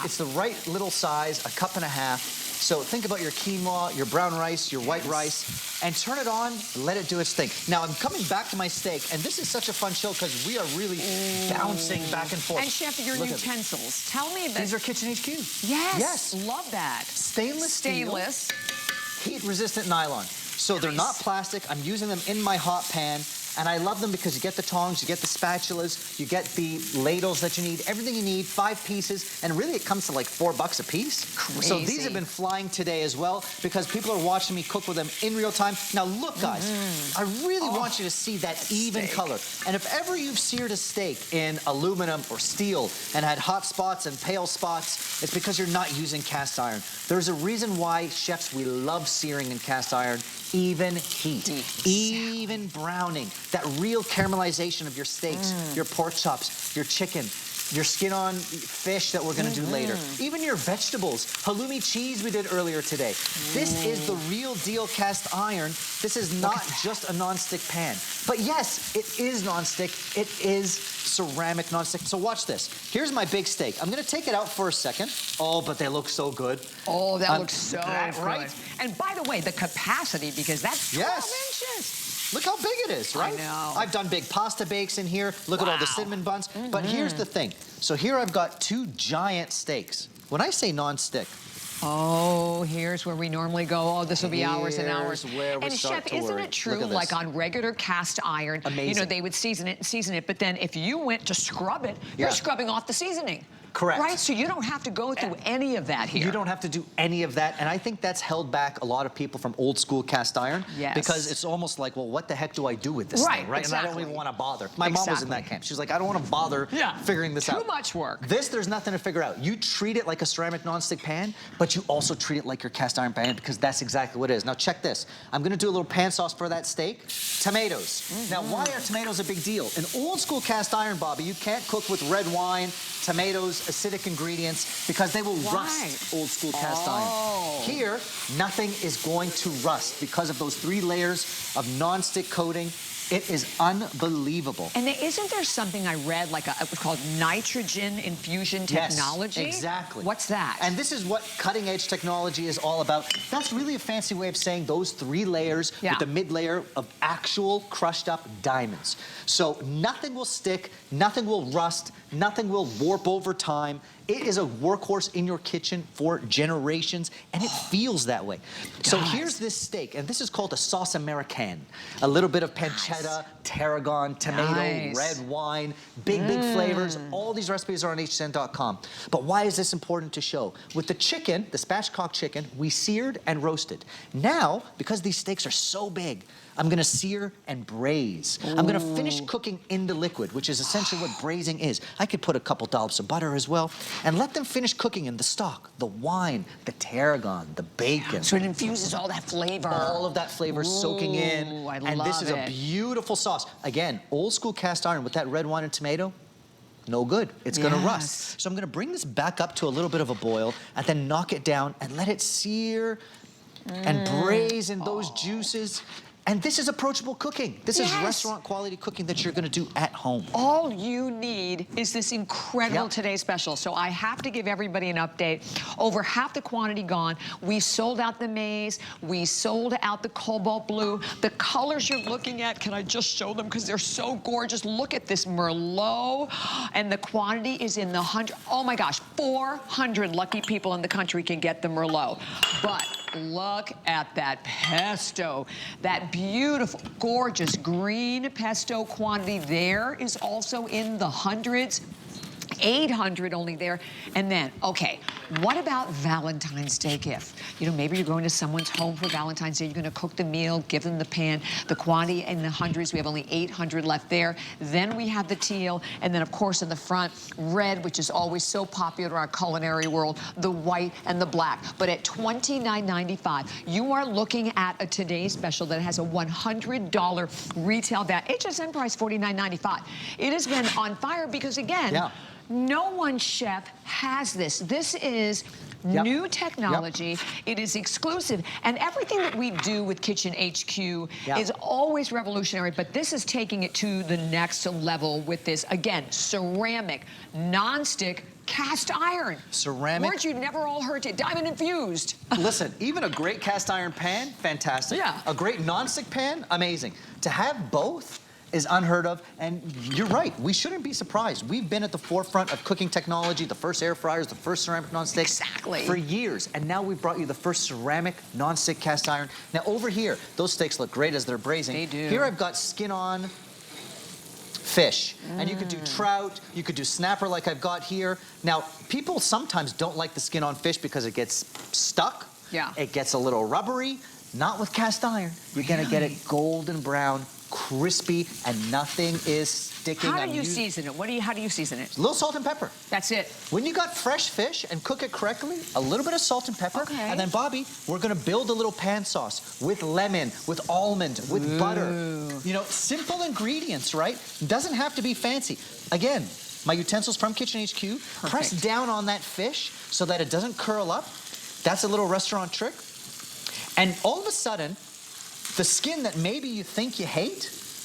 It's the right little size, 1.5 cups. So think about your quinoa, your brown rice, your white rice, and turn it on, let it do its thing. Now, I'm coming back to my steak, and this is such a fun show because we are really bouncing back and forth. And Chef, your utensils. Tell me that. These are Kitchen HQ. Yes. Love that. Stainless steel. Heat-resistant nylon. So they're not plastic. I'm using them in my hot pan. And I love them because you get the tongs, you get the spatulas, you get the ladles that you need, everything you need, 5 pieces, and really it comes to like $4 a piece. Crazy. So these have been flying today as well because people are watching me cook with them in real time. Now look, guys, I really want you to see that even color. And if ever you've seared a steak in aluminum or steel and had hot spots and pale spots, it's because you're not using cast iron. There's a reason why, chefs, we love searing in cast iron. Even heat, even browning, that real caramelization of your steaks, your pork chops, your chicken, your skin on fish that we're gonna do later, even your vegetables, halloumi cheese we did earlier today. This is the real deal cast iron. This is not just a non-stick pan. But yes, it is non-stick. It is ceramic non-stick. So watch this. Here's my big steak. I'm gonna take it out for a second. Oh, but they look so good. Oh, that looks so good. Right? And by the way, the capacity, because that's 12 inches. Look how big it is, right? I know. I've done big pasta bakes in here. Look at all the cinnamon buns. But here's the thing. So here I've got 2 giant steaks. When I say non-stick, oh, here's where we normally go. Oh, this will be hours and hours. And Chef, isn't it true, like on regular cast iron, you know, they would season it, but then if you went to scrub it, you're scrubbing off the seasoning. Correct. Right, so you don't have to go through any of that here. You don't have to do any of that, and I think that's held back a lot of people from old school cast iron. Yes. Because it's almost like, well, what the heck do I do with this thing, right? Exactly. And I don't even want to bother. My mom was in that camp. She's like, I don't want to bother figuring this out. Too much work. This, there's nothing to figure out. You treat it like a ceramic nonstick pan, but you also treat it like your cast iron pan because that's exactly what it is. Now check this. I'm going to do a little pan sauce for that steak. Tomatoes. Now, why are tomatoes a big deal? In old school cast iron, Bobby, you can't cook with red wine, tomatoes, acidic ingredients, because they will rust old school cast iron. Here, nothing is going to rust because of those 3 layers of non-stick coating. It is unbelievable. And isn't there something I read, like it was called nitrogen infusion technology? Yes, exactly. What's that? And this is what cutting edge technology is all about. That's really a fancy way of saying those 3 layers with the mid layer of actual crushed up diamonds. So nothing will stick, nothing will rust, nothing will warp over time. It is a workhorse in your kitchen for generations, and it feels that way. So here's this steak, and this is called a sauce americaine. A little bit of pancetta, tarragon, tomato, red wine, big flavors. All these recipes are on hsn.com. But why is this important to show? With the chicken, the spatchcock chicken, we seared and roasted. Now, because these steaks are so big, I'm gonna sear and braise. I'm gonna finish cooking in the liquid, which is essentially what braising is. I could put a couple dollops of butter as well, and let them finish cooking in the stock, the wine, the tarragon, the bacon. So it infuses all that flavor. All of that flavor soaking in. And this is a beautiful sauce. Again, old school cast iron with that red wine and tomato, no good. It's gonna rust. So I'm gonna bring this back up to a little bit of a boil and then knock it down and let it sear and braise in those juices. And this is approachable cooking. This is restaurant quality cooking that you're gonna do at home. All you need is this incredible Today Special. So I have to give everybody an update. Over half the quantity gone. We sold out the maize. We sold out the cobalt blue. The colors you're looking at, can I just show them because they're so gorgeous. Look at this Merlot. And the quantity is in the 100, oh my gosh, 400 lucky people in the country can get the Merlot. But look at that pesto. That beautiful, gorgeous green pesto quantity there is also in the hundreds. 800 only there. And then, okay, what about Valentine's Day gift? You know, maybe you're going to someone's home for Valentine's Day. You're going to cook the meal, give them the pan, the quantity in the hundreds. We have only 800 left there. Then we have the teal. And then, of course, in the front, red, which is always so popular in our culinary world, the white and the black. But at $29.95, you are looking at a Today Special that has a $100 retail value. HSN price $49.95. It has been on fire because, again, no one, chef, has this. This is new technology. It is exclusive. And everything that we do with Kitchen HQ is always revolutionary, but this is taking it to the next level with this, again, ceramic, non-stick, cast iron. Ceramic. Words you'd never all heard it. Diamond infused. Listen, even a great cast iron pan, fantastic. Yeah. A great nonstick pan, amazing. To have both is unheard of, and you're right, we shouldn't be surprised. We've been at the forefront of cooking technology, the first air fryers, the first ceramic nonstick. Exactly. For years, and now we've brought you the first ceramic nonstick cast iron. Now over here, those steaks look great as they're braising. They do. Here I've got skin-on fish, and you could do trout, you could do snapper like I've got here. Now, people sometimes don't like the skin on fish because it gets stuck. Yeah. It gets a little rubbery. Not with cast iron. You're gonna get it golden brown, crispy, and nothing is sticking. How do you season it? How do you season it? A little salt and pepper. That's it. When you got fresh fish and cook it correctly, a little bit of salt and pepper. Okay. And then, Bobby, we're gonna build a little pan sauce with lemon, with almond, with butter. You know, simple ingredients, right? Doesn't have to be fancy. Again, my utensils from Kitchen HQ. Press down on that fish so that it doesn't curl up. That's a little restaurant trick. And all of a sudden, the skin that maybe you think you hate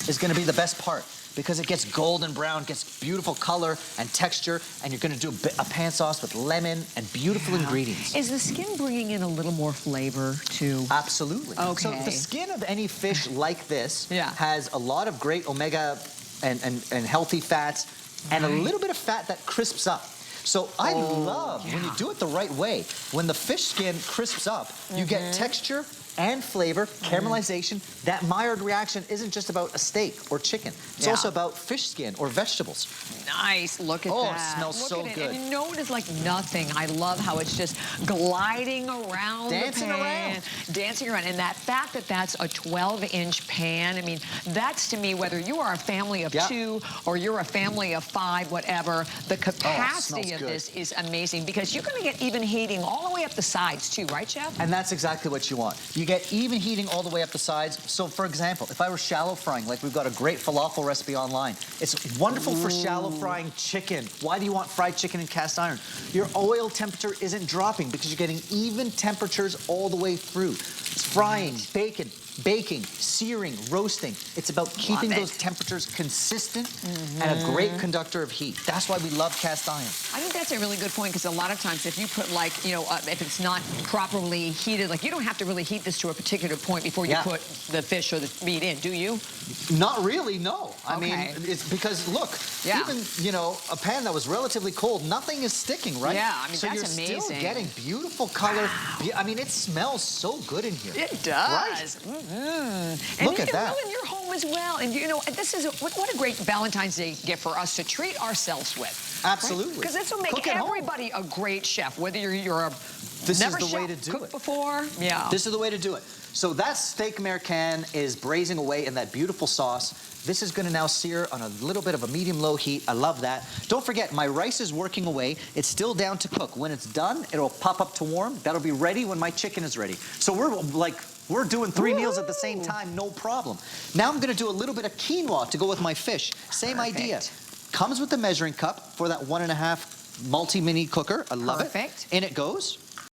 is gonna be the best part because it gets golden brown, gets beautiful color and texture, and you're gonna do a pan sauce with lemon and beautiful ingredients. Is the skin bringing in a little more flavor too? Absolutely. Okay. So the skin of any fish like this Yeah. has a lot of great omega and healthy fats and a little bit of fat that crisps up. So I love when you do it the right way. When the fish skin crisps up, you get texture and flavor, caramelization. That Maillard reaction isn't just about a steak or chicken. It's also about fish skin or vegetables. Nice, look at that. Oh, it smells so good. And you know it is like nothing. I love how it's just gliding around Dancing the pan. around. Dancing around. And that fact that that's a 12-inch pan, I mean, that's to me, whether you are a family of 2 or you're a family of 5, whatever, the capacity of this is amazing because you're gonna get even heating all the way up the sides too, right, Chef? And that's exactly what you want. You get even heating all the way up the sides. So for example, if I were shallow frying, like we've got a great falafel recipe online, it's wonderful for shallow frying chicken. Why do you want fried chicken in cast iron? Your oil temperature isn't dropping because you're getting even temperatures all the way through. It's frying, baking, searing, roasting. It's about keeping those temperatures consistent and a great conductor of heat. That's why we love cast iron. I think that's a really good point because a lot of times if you put like, you know, if it's not properly heated, like you don't have to really heat this to a particular point before you put the fish or the meat in, do you? Not really, no. I mean, it's because look, even, you know, a pan that was relatively cold, nothing is sticking, right? Yeah, I mean, so that's you're amazing. still getting beautiful color. I mean, it smells so good in here. It does. Right? And Look you at can that. grill in your home as well. And you know, this is what a great Valentine's Day gift for us to treat ourselves with. Absolutely. Because this will make everybody a great chef, whether you're a This never is the way to do cooked it. before. Yeah. This is the way to do it. So that steak American is braising away in that beautiful sauce. This is gonna now sear on a little bit of a medium-low heat. I love that. Don't forget, my rice is working away. It's still down to cook. When it's done, it'll pop up to warm. That'll be ready when my chicken is ready. So we're doing 3 meals at the same time, no problem. Now I'm gonna do a little bit of quinoa to go with my fish. Same idea. Comes with the measuring cup for that 1.5 multi-mini cooker. I love it. In it goes.